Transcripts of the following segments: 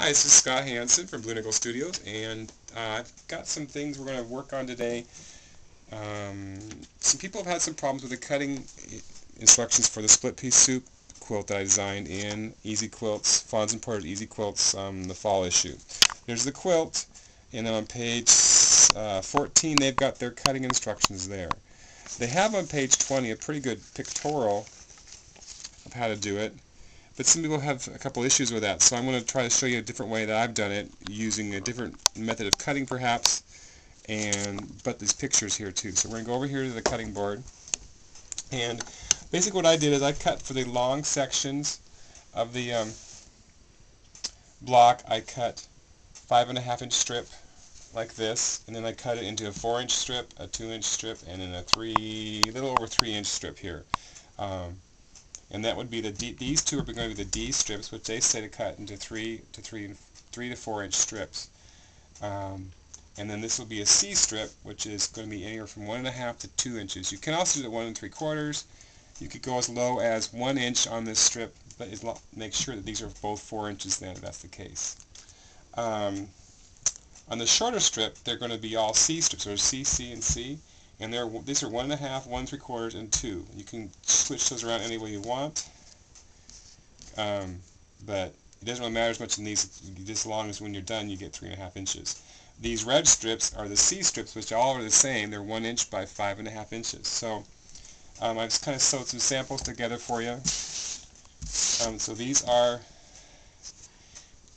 Hi, this is Scott Hansen from Blue Nickel Studios, and I've got some things we're going to work on today. Some people have had some problems with the cutting instructions for the split piece soup quilt that I designed in Easy Quilts, Fawns and Porters Easy Quilts, the fall issue. There's the quilt, and on page 14 they've got their cutting instructions there. They have on page 20 a pretty good pictorial of how to do it. But some people have a couple issues with that, so I'm going to try to show you a different way that I've done it, using a different method of cutting perhaps, but these pictures here too. So we're going to go over here to the cutting board, and basically what I did is I cut for the long sections of the block. I cut 5.5-inch strip like this, and then I cut it into a 4-inch strip, a 2-inch strip, and then a little over 3-inch strip here. And that would be these two are going to be the D strips, which they say to cut into 3 to 4-inch strips. And then this will be a C strip, which is going to be anywhere from 1.5 to 2 inches. You can also do it 1 3/4. You could go as low as 1 inch on this strip, but make sure that these are both 4 inches then, if that's the case. On the shorter strip, they're going to be all C strips. So there's C, C, and C. And these are 1.5, 1 3/4, and 2. You can switch those around any way you want, but it doesn't really matter as much in these, as long as when you're done you get 3.5 inches. These red strips are the C strips, which all are the same. They're 1 inch by 5.5 inches. So I just kind of sewed some samples together for you. So these are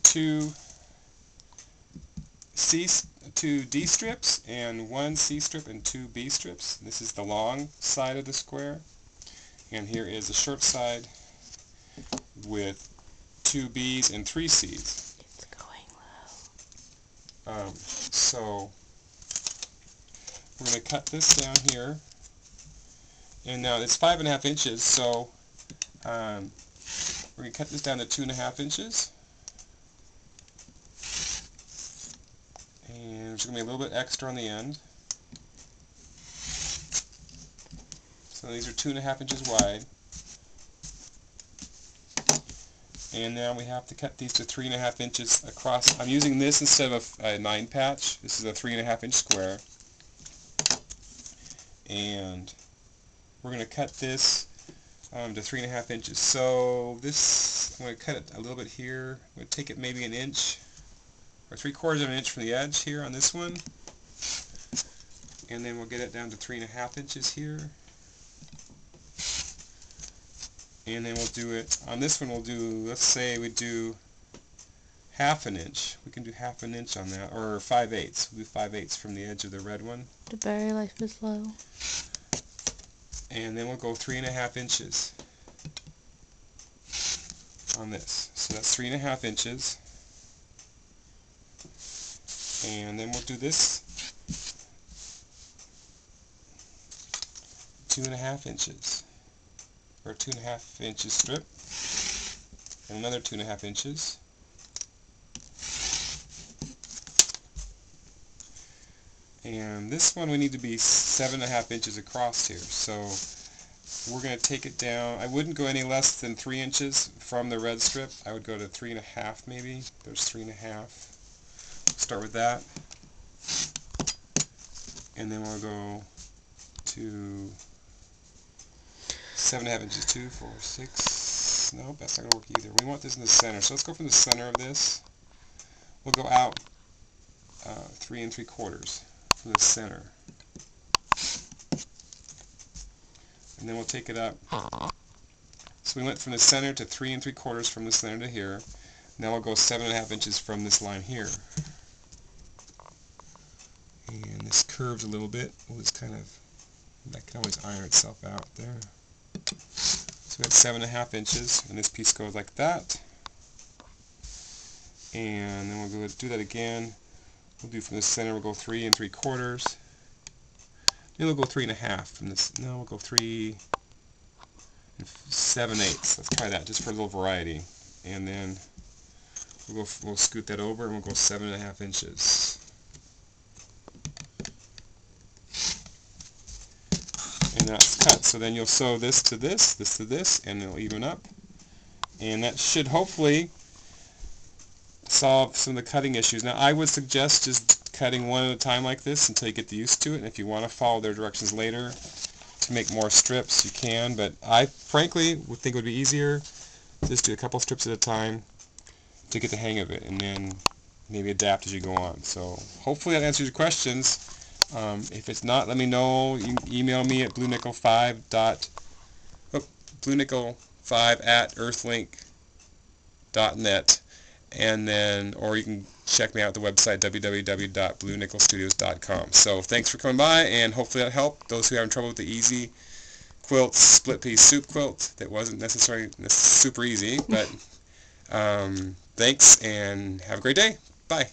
2 D strips and 1 C strip and 2 B strips. This is the long side of the square, and here is the short side with 2 B's and 3 C's. It's going low. So we're going to cut this down here, and now it's 5.5 inches, so we're going to cut this down to 2.5 inches. And there's going to be a little bit extra on the end. So these are 2.5 inches wide. And now we have to cut these to 3.5 inches across. I'm using this instead of a 9 patch. This is a 3.5-inch square. And we're going to cut this to 3.5 inches. So this, I'm going to cut it a little bit here. I'm going to take it maybe an inch, or 3/4 of an inch from the edge here on this one, and then we'll get it down to 3.5 inches here, and then we'll do it on this one. We'll do, let's say we do 1/2 inch. We can do 1/2 inch on that, or 5/8. We'll do 5/8 from the edge of the red one. The battery life is low. And then we'll go 3.5 inches on this. So that's 3.5 inches. And then we'll do this 2.5 inches, or 2.5 inches strip, and another 2.5 inches. And this one we need to be 7.5 inches across here. So we're going to take it down. I wouldn't go any less than 3 inches from the red strip. I would go to 3.5 maybe. There's 3.5. Start with that, and then we'll go to 7.5 inches, 2, 4, 6. Nope, that's not going to work either. We want this in the center, so let's go from the center of this. We'll go out 3 3/4 from the center, and then we'll take it up. So we went from the center to 3 3/4 from the center to here. Now we'll go 7.5 inches from this line here. And this curves a little bit. We'll just kind of, that can always iron itself out there. So we have 7.5 inches, and this piece goes like that. And then we'll go do that again. We'll do from the center, we'll go 3 3/4. Then we'll go 3.5 from this. No, we'll go 3 7/8. Let's try that just for a little variety. And then we'll scoot that over, and we'll go 7.5 inches. And that's cut. So then you'll sew this to this, this to this, and it'll even up. And that should hopefully solve some of the cutting issues. Now I would suggest just cutting one at a time like this until you get used to it, and if you want to follow their directions later to make more strips, you can, but I frankly would think it would be easier just do a couple strips at a time to get the hang of it, and then maybe adapt as you go on. So hopefully that answers your questions. If it's not, let me know. You can email me at bluenickel5@earthlink.net, and then, or you can check me out at the website www.bluenickelstudios.com. So thanks for coming by, and hopefully that helped those who are having trouble with the easy quilt, split piece soup quilt that wasn't necessarily super easy, but thanks and have a great day. Bye.